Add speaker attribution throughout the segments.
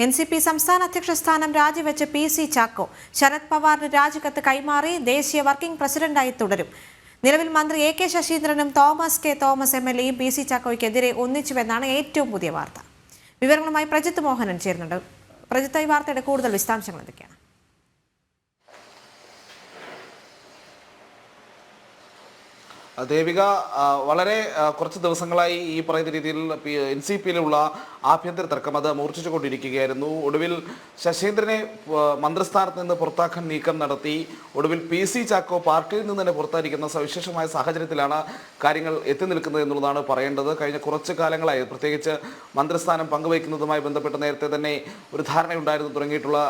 Speaker 1: NCP സംസ്ഥാന അധ്യക്ഷ സ്ഥാനം രാജിവെച്ച് PC ചാക്കോ ശരത് പവാറിന് രാജിക്കത്ത് കൈമാറി ദേശീയ വർക്കിംഗ് പ്രസിഡന്റായി തുടരും. നിലവിൽ മന്ത്രി AK ശശീന്ദ്രനും തോമസ് കെ തോമസ് MLAയും PC ചാക്കോയ്ക്കെതിരെ ഒന്നിച്ചുവെന്നാണ് ഏറ്റവും പുതിയ വാർത്ത. വിവരങ്ങളുമായി പ്രജിത്ത് മോഹനൻ ചേരുന്നുണ്ട്. പ്രജിത്ത്, ഈ വാർത്തയുടെ കൂടുതൽ വിശദാംശങ്ങൾ എന്തൊക്കെയാണ്?
Speaker 2: ദേവിക, വളരെ കുറച്ച് ദിവസങ്ങളായി ഈ പറയുന്ന രീതിയിൽ NCPയിലുള്ള ആഭ്യന്തര തർക്കം അത് മൂർച്ഛിച്ചുകൊണ്ടിരിക്കുകയായിരുന്നു. ഒടുവിൽ ശശീന്ദ്രനെ മന്ത്രിസ്ഥാനത്ത് നിന്ന് പുറത്താക്കാൻ നീക്കം നടത്തി. ഒടുവിൽ PC ചാക്കോ പാർട്ടിയിൽ നിന്ന് തന്നെ പുറത്തായിരിക്കുന്ന സവിശേഷമായ സാഹചര്യത്തിലാണ് കാര്യങ്ങൾ എത്തി നിൽക്കുന്നത് എന്നുള്ളതാണ് പറയേണ്ടത്. കഴിഞ്ഞ കുറച്ച് കാലങ്ങളായി, പ്രത്യേകിച്ച് മന്ത്രിസ്ഥാനം പങ്കുവയ്ക്കുന്നതുമായി ബന്ധപ്പെട്ട് നേരത്തെ തന്നെ ഒരു ധാരണയുണ്ടായിരുന്നു തുടങ്ങിയിട്ടുള്ള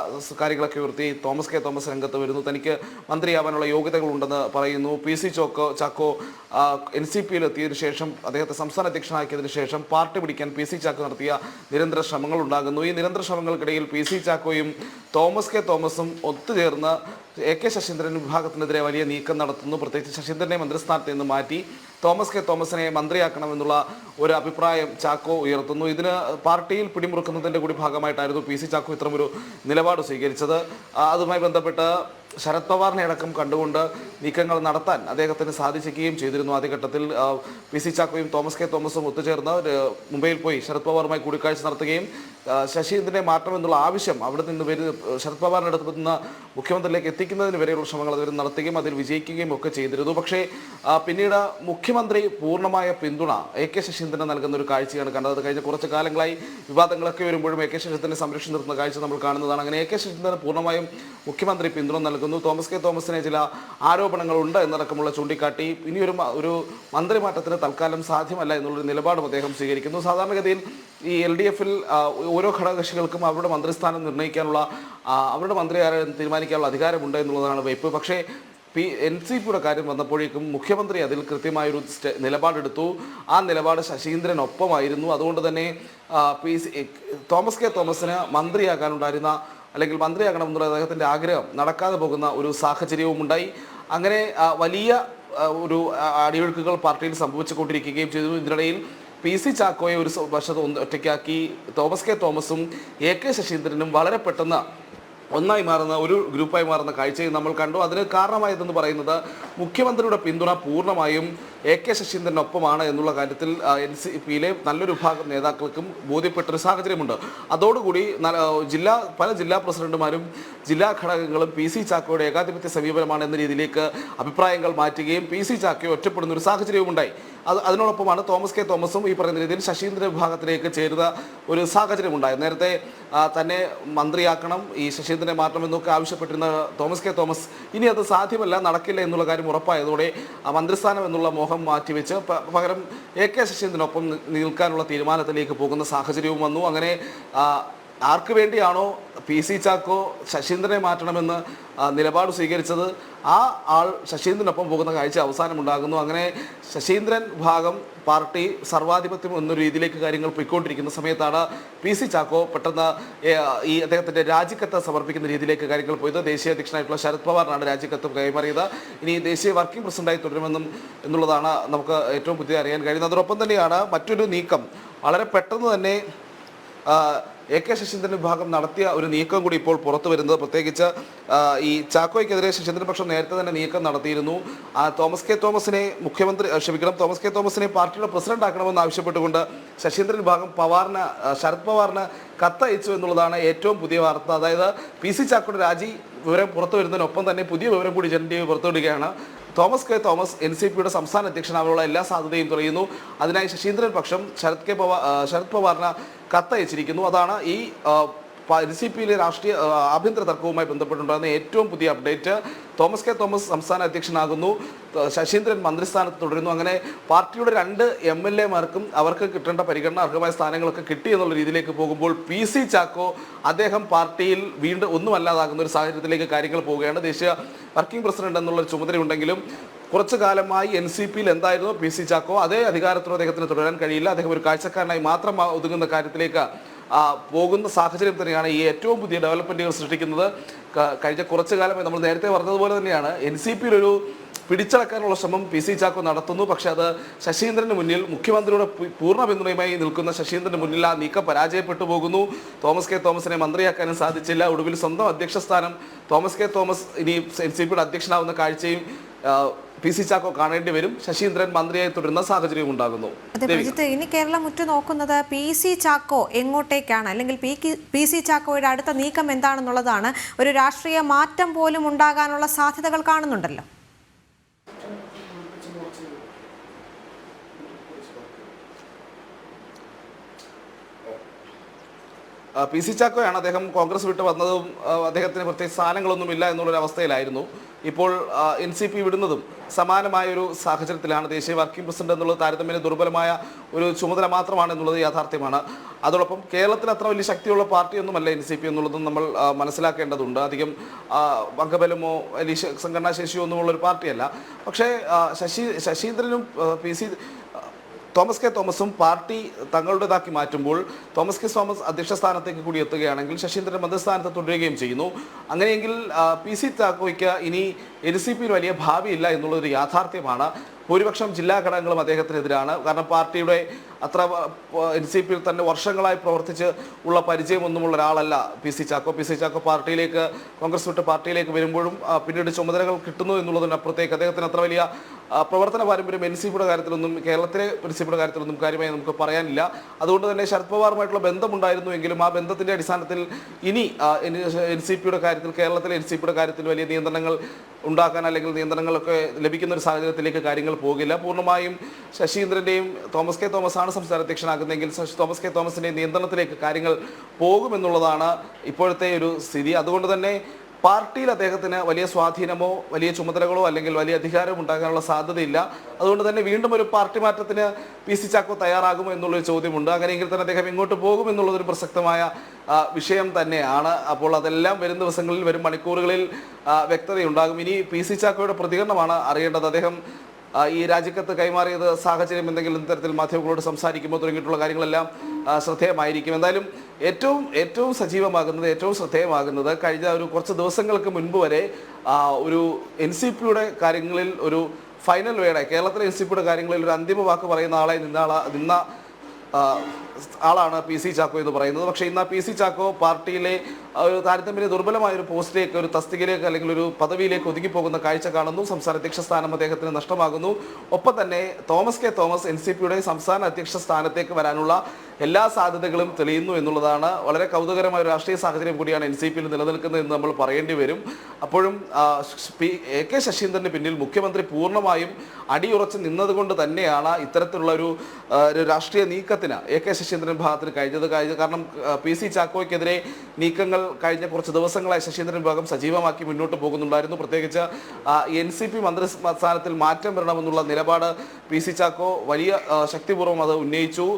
Speaker 2: കാര്യങ്ങളൊക്കെ ഉയർത്തി തോമസ് കെ തോമസ് രംഗത്ത് വരുന്നു. തനിക്ക് മന്ത്രിയാവാനുള്ള യോഗ്യതകളുണ്ടെന്ന് പറയുന്നു. PC ചാക്കോ NCPയിൽ എത്തിയതിനു ശേഷം, അദ്ദേഹത്തെ സംസ്ഥാന അധ്യക്ഷനാക്കിയതിനു ശേഷം പാർട്ടി പിടിക്കാൻ PC ചാക്കോ നടത്തിയ നിരന്തര ശ്രമങ്ങൾ ഉണ്ടാകുന്നു. ഈ നിരന്തര ശ്രമങ്ങൾക്കിടയിൽ PC ചാക്കോയും തോമസ് കെ തോമസും ഒത്തുചേർന്ന് AK ശശീന്ദ്രൻ വിഭാഗത്തിനെതിരെ വലിയ നീക്കം നടത്തുന്നു. പ്രത്യേകിച്ച് ശശീന്ദ്രനെ മന്ത്രിസ്ഥാനത്ത് നിന്ന് മാറ്റി തോമസ് കെ തോമസിനെ മന്ത്രിയാക്കണമെന്നുള്ള ഒരു അഭിപ്രായം ചാക്കോ ഉയർത്തുന്നു. ഇതിന് പാർട്ടിയിൽ പിടിമുറുക്കുന്നതിൻ്റെ കൂടി ഭാഗമായിട്ടായിരുന്നു PC ചാക്കോ ഇത്തരമൊരു നിലപാട് സ്വീകരിച്ചത്. അതുമായി ബന്ധപ്പെട്ട് ശരത് പവാറിനെ അടക്കം കണ്ടുകൊണ്ട് നീക്കങ്ങൾ നടത്താൻ അദ്ദേഹത്തിന് സാധിക്കുകയും ചെയ്തിരുന്നു. ആദ്യഘട്ടത്തിൽ PC ചാക്കോയും തോമസ് കെ തോമസും ഒത്തുചേർന്ന് മുംബൈയിൽ പോയി ശരത് പവാറുമായി കൂടിക്കാഴ്ച നടത്തുകയും ശശീന്ദ്രനെ മാറ്റണമെന്നുള്ള ആവശ്യം അവിടെ നിന്ന് ശരത് പവാറിൻ്റെ അടുത്ത് നിന്ന് മുഖ്യമന്ത്രിയിലേക്ക് എത്തിക്കുന്നതിന് വരെയുള്ള ശ്രമങ്ങൾ അവർ നടത്തുകയും അതിൽ വിജയിക്കുകയും ഒക്കെ ചെയ്തിരുന്നു. പക്ഷേ പിന്നീട് മുഖ്യമന്ത്രി പൂർണ്ണമായ പിന്തുണ AK ശശീന്ദ്രന് നൽകുന്ന ഒരു കാഴ്ചയാണ് കണ്ടത്. അത് കഴിഞ്ഞ കുറച്ച് കാലങ്ങളായി വിവാദങ്ങളൊക്കെ വരുമ്പോഴും AK ശശീന്ദ്രനെ സംരക്ഷിച്ച് നിർത്തുന്ന കാഴ്ച നമ്മൾ കാണുന്നതാണ്. അങ്ങനെ AK ശശീന്ദ്രന് പൂർണ്ണമായും മുഖ്യമന്ത്രി പിന്തുണ നൽകുന്നു. തോമസ് കെ തോമസിനെ ചില ആരോപണങ്ങളുണ്ട് എന്നടക്കമുള്ള ചൂണ്ടിക്കാട്ടി ഇനിയൊരു മന്ത്രിമാറ്റത്തിന് തൽക്കാലം സാധ്യമല്ല എന്നുള്ളൊരു നിലപാടും അദ്ദേഹം സ്വീകരിക്കുന്നു. സാധാരണഗതിയിൽ ഈ LDFൽ ഓരോ ഘടകകക്ഷികൾക്കും അവരുടെ മന്ത്രിസ്ഥാനം നിർണ്ണയിക്കാനുള്ള, അവരുടെ മന്ത്രി ആരെ തീരുമാനിക്കാനുള്ള അധികാരമുണ്ട് എന്നുള്ളതാണ് വയ്പ്. പക്ഷേ NCPയുടെ കാര്യം വന്നപ്പോഴേക്കും മുഖ്യമന്ത്രി അതിൽ കൃത്യമായൊരു നിലപാടെടുത്തു. ആ നിലപാട് ശശീന്ദ്രനൊപ്പമായിരുന്നു. അതുകൊണ്ട് തന്നെ തോമസ് കെ തോമസിന് മന്ത്രിയാകാനുണ്ടായിരുന്ന, അല്ലെങ്കിൽ മന്ത്രിയാകണമെന്നുള്ള അദ്ദേഹത്തിൻ്റെ ആഗ്രഹം നടക്കാതെ പോകുന്ന ഒരു സാഹചര്യവും ഉണ്ടായി. അങ്ങനെ വലിയ ഒരു അടിയൊഴുക്കുകൾ പാർട്ടിയിൽ സംഭവിച്ചുകൊണ്ടിരിക്കുകയും ചെയ്തു. ഇതിനിടയിൽ PC ചാക്കോയെ ഒരു വശത്ത് ഒറ്റയ്ക്കാക്കി തോമസ് കെ തോമസും AK ശശീന്ദ്രനും വളരെ പെട്ടെന്ന് ഒന്നായി മാറുന്ന, ഒരു ഗ്രൂപ്പായി മാറുന്ന കാഴ്ചയും നമ്മൾ കണ്ടു. അതിന് കാരണമായതെന്ന് പറയുന്നത് മുഖ്യമന്ത്രിയുടെ പിന്തുണ പൂർണ്ണമായും AK ശശീന്ദ്രനൊപ്പമാണ് എന്നുള്ള കാര്യത്തിൽ NCPയിലെ നല്ലൊരു വിഭാഗം നേതാക്കൾക്കും ബോധ്യപ്പെട്ടൊരു സാഹചര്യമുണ്ട്. അതോടുകൂടി പല ജില്ലാ പ്രസിഡന്റുമാരും ജില്ലാ ഘടകങ്ങളും PC ചാക്കോയുടെ ഏകാധിപത്യ സമീപനമാണ് എന്ന രീതിയിലേക്ക് അഭിപ്രായങ്ങൾ മാറ്റുകയും PC ചാക്കോ ഒറ്റപ്പെടുന്ന ഒരു സാഹചര്യവും ഉണ്ടായി. അതിനോടൊപ്പമാണ് തോമസ് കെ തോമസും ഈ പറയുന്ന രീതിയിൽ ശശീന്ദ്ര വിഭാഗത്തിലേക്ക് ചേരുന്ന ഒരു സാഹചര്യം ഉണ്ടായത്. നേരത്തെ തന്നെ മന്ത്രിയാക്കണം, ഈ ശശീന്ദ്രനെ മാറ്റണമെന്നൊക്കെ ആവശ്യപ്പെട്ടിരുന്ന തോമസ് കെ തോമസ് ഇനി അത് സാധ്യമല്ല, നടക്കില്ല എന്നുള്ള കാര്യം ഉറപ്പായതോടെ മന്ത്രിസ്ഥാനം എന്നുള്ള മോഹം മാറ്റിവെച്ച് പകരം AK ശശീന്ദ്രനൊപ്പം നിൽക്കാനുള്ള തീരുമാനത്തിലേക്ക് പോകുന്ന സാഹചര്യവും വന്നു. അങ്ങനെ ആർക്ക് വേണ്ടിയാണോ PC ചാക്കോ ശശീന്ദ്രനെ മാറ്റണമെന്ന് നിലപാട് സ്വീകരിച്ചത്, ആ ആൾ ശശീന്ദ്രനൊപ്പം പോകുന്ന കാഴ്ച അവസാനമുണ്ടാകുന്നു. അങ്ങനെ ശശീന്ദ്രൻ ഭാഗം പാർട്ടി സർവാധിപത്യം എന്നൊരു രീതിയിലേക്ക് കാര്യങ്ങൾ പോയിക്കൊണ്ടിരിക്കുന്ന സമയത്താണ് PC ചാക്കോ പെട്ടെന്ന് ഈ അദ്ദേഹത്തിൻ്റെ രാജിക്കത്ത് സമർപ്പിക്കുന്ന രീതിയിലേക്ക് കാര്യങ്ങൾ പോയത്. ദേശീയ അധ്യക്ഷനായിട്ടുള്ള ശരത് പവാറിനാണ് രാജിക്കത്ത് കൈമാറിയത്. ഇനി ദേശീയ വർക്കിംഗ് പ്രസിഡന്റായി എന്നുള്ളതാണ് നമുക്ക് ഏറ്റവും പുതിയ അറിയാൻ കഴിയുന്നത്. അതോടൊപ്പം തന്നെയാണ് മറ്റൊരു നീക്കം, വളരെ പെട്ടെന്ന് തന്നെ AK ശശീന്ദ്രൻ വിഭാഗം നടത്തിയ ഒരു നീക്കം കൂടി ഇപ്പോൾ പുറത്തു വരുന്നത്. പ്രത്യേകിച്ച് ഈ ചാക്കോയ്ക്കെതിരെ ശശീന്ദ്രൻ പക്ഷം നേരത്തെ തന്നെ നീക്കം നടത്തിയിരുന്നു. തോമസ് കെ തോമസിനെ പാർട്ടിയുടെ പ്രസിഡന്റ് ആക്കണമെന്ന് ആവശ്യപ്പെട്ടുകൊണ്ട് ശശീന്ദ്രൻ വിഭാഗം ശരത് പവാറിന് കത്തയച്ചു എന്നുള്ളതാണ് ഏറ്റവും പുതിയ വാർത്ത. അതായത് PC ചാക്കോയുടെ രാജി വിവരം പുറത്തു വരുന്നതിനൊപ്പം തന്നെ പുതിയ വിവരം കൂടി Janam TV പുറത്തുവിടുകയാണ്. Thomas K Thomas NCPയുടെ സംസ്ഥാന അധ്യക്ഷനാവാനുള്ള എല്ലാ സാധ്യതയും തെളിയുന്നു. അതിനായി ശശീന്ദ്രൻ പക്ഷം ശരത് പവാറിന് കത്തയച്ചിരിക്കുന്നു. അതാണ് ഈ NCPയിലെ രാഷ്ട്രീയ ആഭ്യന്തര തർക്കവുമായി ബന്ധപ്പെട്ടുണ്ടാകുന്ന ഏറ്റവും പുതിയ അപ്ഡേറ്റ്. തോമസ് കെ തോമസ് സംസ്ഥാന അധ്യക്ഷനാകുന്നു, ശശീന്ദ്രൻ മന്ത്രിസ്ഥാനത്ത് തുടരുന്നു. അങ്ങനെ പാർട്ടിയുടെ 2 MLAമാർക്കും അവർക്ക് കിട്ടേണ്ട പരിഗണന, അർഹമായ സ്ഥാനങ്ങളൊക്കെ കിട്ടി എന്നുള്ള രീതിയിലേക്ക് പോകുമ്പോൾ PC ചാക്കോ അദ്ദേഹം പാർട്ടിയിൽ വീണ്ടും ഒന്നുമല്ലാതാകുന്ന ഒരു സാഹചര്യത്തിലേക്ക് കാര്യങ്ങൾ പോവുകയാണ്. ദേശീയ വർക്കിംഗ് പ്രസിഡന്റ് എന്നുള്ളൊരു ചുമതലയുണ്ടെങ്കിലും കുറച്ചു കാലമായി NCPയിൽ എന്തായിരുന്നു PC ചാക്കോ, അതേ അധികാരത്തോടെ അദ്ദേഹത്തിന് തുടരാൻ കഴിയില്ല. അദ്ദേഹം ഒരു കാഴ്ചക്കാരനായി മാത്രം ഒതുങ്ങുന്ന കാര്യത്തിലേക്ക് പോകുന്ന സാഹചര്യം തന്നെയാണ് ഈ ഏറ്റവും പുതിയ ഡെവലപ്മെൻറ്റുകൾ സൃഷ്ടിക്കുന്നത്. കഴിഞ്ഞ കുറച്ചു കാലമായി നമ്മൾ നേരത്തെ പറഞ്ഞതുപോലെ തന്നെയാണ് NCPയിലൊരു പിടിച്ചടക്കാനുള്ള ശ്രമം പി സി ചാക്കോ നടത്തുന്നു. പക്ഷെ അത് ശശീന്ദ്രന് മുന്നിൽ, മുഖ്യമന്ത്രിയുടെ പൂർണ്ണ പിന്തുണയുമായി നിൽക്കുന്ന ശശീന്ദ്രന് മുന്നിൽ ആ നീക്കം പരാജയപ്പെട്ടു പോകുന്നു. തോമസ് കെ തോമസിനെ മന്ത്രിയാക്കാനും സാധിച്ചില്ല. ഒടുവിൽ സ്വന്തം അധ്യക്ഷ സ്ഥാനം തോമസ് കെ തോമസ് ഇനി NCPയുടെ അധ്യക്ഷനാവുന്ന കാഴ്ചയും പി സി ചാക്കോ കാണേണ്ടി വരും. ശശീന്ദ്രൻ മന്ത്രിയായി തുടരുന്ന സാഹചര്യം ഉണ്ടാകുന്നു.
Speaker 1: ഇനി കേരളം ഉറ്റുനോക്കുന്നത് പി സി ചാക്കോ എങ്ങോട്ടേക്കാണ്, അല്ലെങ്കിൽ പി സി ചാക്കോയുടെ അടുത്ത നീക്കം എന്താണെന്നുള്ളതാണ്. ഒരു രാഷ്ട്രീയ മാറ്റം പോലും ഉണ്ടാകാനുള്ള സാധ്യതകൾ കാണുന്നുണ്ടല്ലോ.
Speaker 2: പി സി ചാക്കോയാണ്. അദ്ദേഹം കോൺഗ്രസ് വിട്ട് വന്നതും അദ്ദേഹത്തിന് പ്രത്യേക സ്ഥാനങ്ങളൊന്നുമില്ല എന്നുള്ളൊരു അവസ്ഥയിലായിരുന്നു. ഇപ്പോൾ NCP വിടുന്നതും സമാനമായൊരു സാഹചര്യത്തിലാണ്. ദേശീയ വർക്കിംഗ് പ്രസിഡന്റ് എന്നുള്ളത് താരതമ്യേന ദുർബലമായ ഒരു ചുമതല മാത്രമാണ് എന്നുള്ളത് യാഥാർത്ഥ്യമാണ്. അതോടൊപ്പം കേരളത്തിൽ അത്ര വലിയ ശക്തിയുള്ള പാർട്ടിയൊന്നുമല്ല NCP എന്നുള്ളതും നമ്മൾ മനസ്സിലാക്കേണ്ടതുണ്ട്. അധികം അംഗബലമോ വലിയ സംഘടനാശേഷിയോ ഒന്നുമുള്ളൊരു പാർട്ടിയല്ല. പക്ഷേ ശശീന്ദ്രനും തോമസ് കെ തോമസും പാർട്ടി തങ്ങളുടേതാക്കി മാറ്റുമ്പോൾ തോമസ് കെ തോമസ് അധ്യക്ഷ സ്ഥാനത്തേക്ക് കൂടി എത്തുകയാണെങ്കിൽ ശശീന്ദ്രൻ മന്ത്രിസ്ഥാനത്ത് തുടരുകയും ചെയ്യുന്നു. അങ്ങനെയെങ്കിൽ പി സി ചാക്കോയ്ക്ക് ഇനി NCPയിൽ വലിയ ഭാവിയില്ല എന്നുള്ളൊരു യാഥാർത്ഥ്യമാണ്. ഭൂരിപക്ഷം ജില്ലാ ഘടകങ്ങളും അദ്ദേഹത്തിനെതിരാണ്. കാരണം പാർട്ടിയുടെ അത്ര NCPയിൽ തന്നെ വർഷങ്ങളായി പ്രവർത്തിച്ച് ഉള്ള പരിചയമൊന്നുമുള്ള ഒരാളല്ല P C Chacko. P C Chacko പാർട്ടിയിലേക്ക്, കോൺഗ്രസ് വിട്ട് പാർട്ടിയിലേക്ക് വരുമ്പോഴും പിന്നീട് ചുമതലകൾ കിട്ടുന്നു എന്നുള്ളതിനപ്പുറത്തേക്ക് അദ്ദേഹത്തിന് അത്ര വലിയ പ്രവർത്തന പാരമ്പര്യം NCPയുടെ കാര്യത്തിലൊന്നും, കേരളത്തിലെ NCPയുടെ കാര്യത്തിലൊന്നും കാര്യമായി നമുക്ക് പറയാനില്ല. അതുകൊണ്ട് തന്നെ ശരത് പവാറുമായിട്ടുള്ള ബന്ധമുണ്ടായിരുന്നു എങ്കിലും ആ ബന്ധത്തിൻ്റെ അടിസ്ഥാനത്തിൽ ഇനി NCPയുടെ കാര്യത്തിൽ, കേരളത്തിലെ NCPയുടെ കാര്യത്തിൽ വലിയ നിയന്ത്രണങ്ങൾ ഉണ്ടാക്കാൻ അല്ലെങ്കിൽ നിയന്ത്രണങ്ങളൊക്കെ ലഭിക്കുന്ന ഒരു സാഹചര്യത്തിലേക്ക് കാര്യങ്ങൾ പോകില്ല. പൂർണ്ണമായും ശശീന്ദ്രൻ്റെയും തോമസ് കെ തോമസ് ആണ് സംസ്ഥാന അധ്യക്ഷനാകുന്നതെങ്കിൽ തോമസ് കെ തോമസിൻ്റെ നിയന്ത്രണത്തിലേക്ക് കാര്യങ്ങൾ പോകുമെന്നുള്ളതാണ് ഇപ്പോഴത്തെ ഒരു സ്ഥിതി. അതുകൊണ്ട് തന്നെ പാർട്ടിയിൽ അദ്ദേഹത്തിന് വലിയ സ്വാധീനമോ വലിയ ചുമതലകളോ അല്ലെങ്കിൽ വലിയ അധികാരമോ ഉണ്ടാകാനുള്ള സാധ്യതയില്ല. അതുകൊണ്ട് തന്നെ വീണ്ടും ഒരു പാർട്ടി മാറ്റത്തിന് പി സി ചാക്കോ തയ്യാറാകുമോ എന്നുള്ളൊരു ചോദ്യമുണ്ട്. അങ്ങനെയെങ്കിൽ തന്നെ അദ്ദേഹം എങ്ങോട്ട് പോകുമെന്നുള്ളതൊരു പ്രസക്തമായ വിഷയം തന്നെയാണ്. അപ്പോൾ അതെല്ലാം വരും ദിവസങ്ങളിൽ, വരും മണിക്കൂറുകളിൽ വ്യക്തതയുണ്ടാകും. ഇനി പി സി ചാക്കോയുടെ പ്രതികരണമാണ് അറിയേണ്ടത്. അദ്ദേഹം ഈ രാജിക്കത്ത് കൈമാറിയത് സാഹചര്യം എന്തെങ്കിലും തരത്തിൽ മാധ്യമങ്ങളോട് സംസാരിക്കുമ്പോൾ തുടങ്ങിയിട്ടുള്ള കാര്യങ്ങളെല്ലാം ശ്രദ്ധേയമായിരിക്കും. എന്തായാലും ഏറ്റവും സജീവമാകുന്നത്, ഏറ്റവും ശ്രദ്ധേയമാകുന്നത് കഴിഞ്ഞ കുറച്ച് ദിവസങ്ങൾക്ക് മുൻപ് വരെ ഒരു NCPയുടെ കാര്യങ്ങളിൽ ഒരു ഫൈനൽ വേർഡ്, കേരളത്തിലെ NCPയുടെ കാര്യങ്ങളിൽ ഒരു അന്തിമ വാക്ക് പറയുന്ന ആളായി നിന്ന ആളാണ് പി സി ചാക്കോ എന്ന് പറയുന്നത്. പക്ഷേ ഇന്ന് പി സി ചാക്കോ പാർട്ടിയിലെ ഒരു താരതമ്യേന ദുർബലമായ ഒരു പോസ്റ്റിലേക്ക്, ഒരു തസ്തികയിലേക്ക് അല്ലെങ്കിൽ ഒരു പദവിയിലേക്ക് ഒതുങ്ങിപ്പോകുന്ന കാഴ്ച കാണുന്നു. സംസ്ഥാന അധ്യക്ഷ സ്ഥാനം അദ്ദേഹത്തിന് നഷ്ടമാകുന്നു. ഒപ്പം തന്നെ തോമസ് കെ തോമസ് NCPയുടെ സംസ്ഥാന അധ്യക്ഷ സ്ഥാനത്തേക്ക് വരാനുള്ള എല്ലാ സാധ്യതകളും തെളിയുന്നു എന്നുള്ളതാണ്. വളരെ കൗതുകരമായ ഒരു രാഷ്ട്രീയ സാഹചര്യം കൂടിയാണ് NCPയിൽ നിലനിൽക്കുന്നത് എന്ന് നമ്മൾ പറയേണ്ടി വരും. അപ്പോഴും AK ശശീന്ദ്രന് പിന്നിൽ മുഖ്യമന്ത്രി പൂർണ്ണമായും അടിയുറച്ച് നിന്നതുകൊണ്ട് തന്നെയാണ് ഇത്തരത്തിലുള്ള ഒരു രാഷ്ട്രീയ നീക്കത്തിന് AK ശശീന്ദ്രൻ ഭാഗത്തിന് കഴിഞ്ഞത്. കാരണം പി സി ചാക്കോയ്ക്കെതിരെ നീക്കങ്ങൾ കഴിഞ്ഞ കുറച്ച് ദിവസങ്ങളായി ശശീന്ദ്രൻ വിഭാഗം സജീവമാക്കി മുന്നോട്ട് പോകുന്നുണ്ടായിരുന്നു. പ്രത്യേകിച്ച് NCP മന്ത്രിസ്ഥാനത്തിൽ മാറ്റം വരണമെന്നുള്ള നിലപാട് പി സി ചാക്കോ വലിയ ശക്തിപൂർവ്വം അത് ഉന്നയിച്ചു.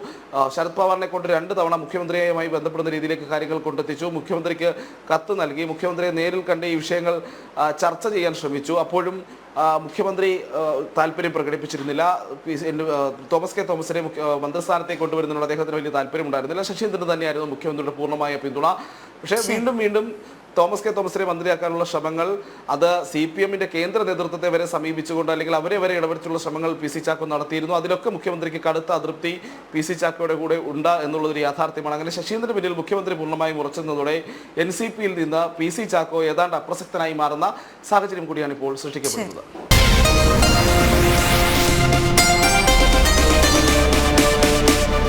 Speaker 2: ശരത് പവാറിനെ കൊണ്ട് 2 തവണ മുഖ്യമന്ത്രിയുമായി ബന്ധപ്പെടുന്ന രീതിയിലേക്ക് കാര്യങ്ങൾ കൊണ്ടെത്തിച്ചു. മുഖ്യമന്ത്രിക്ക് കത്ത് നൽകി. മുഖ്യമന്ത്രിയെ നേരിൽ കണ്ട് ഈ വിഷയങ്ങൾ ചർച്ച ചെയ്യാൻ ശ്രമിച്ചു. അപ്പോഴും മുഖ്യമന്ത്രി താല്പര്യം പ്രകടിപ്പിച്ചിരുന്നില്ല. തോമസ് കെ തോമസിനെ മന്ത്രിസ്ഥാനത്തേക്ക് കൊണ്ടുവരുന്നതിനുള്ള അദ്ദേഹത്തിന് വലിയ താല്പര്യമുണ്ടായിരുന്നില്ല. ശശീന്ദ്രൻ തന്നെയായിരുന്നു മുഖ്യമന്ത്രിയുടെ പൂർണ്ണമായ പിന്തുണ. പക്ഷേ വീണ്ടും തോമസ് കെ തോമസിനെ മന്ത്രിയാക്കാനുള്ള ശ്രമങ്ങൾ, അത് CPMന്റെ കേന്ദ്ര നേതൃത്വത്തെ വരെ സമീപിച്ചുകൊണ്ട് അല്ലെങ്കിൽ അവരെ വരെ ഇടപെടുത്തുള്ള ശ്രമങ്ങൾ പി സി ചാക്കോ നടത്തിയിരുന്നു. അതിലൊക്കെ മുഖ്യമന്ത്രിക്ക് കടുത്ത അതൃപ്തി പി സി ചാക്കോയുടെ കൂടെ ഉണ്ട് എന്നുള്ളതൊരു യാഥാർത്ഥ്യമാണ്. അങ്ങനെ ശശീന്ദ്രന് പിന്നിൽ മുഖ്യമന്ത്രി പൂർണ്ണമായും ഉറച്ചുന്നതോടെ NCPയിൽ നിന്ന് പി സി ചാക്കോ ഏതാണ്ട് അപ്രസക്തനായി മാറുന്ന സാഹചര്യം കൂടിയാണ് ഇപ്പോൾ സൃഷ്ടിക്കപ്പെടുന്നത്.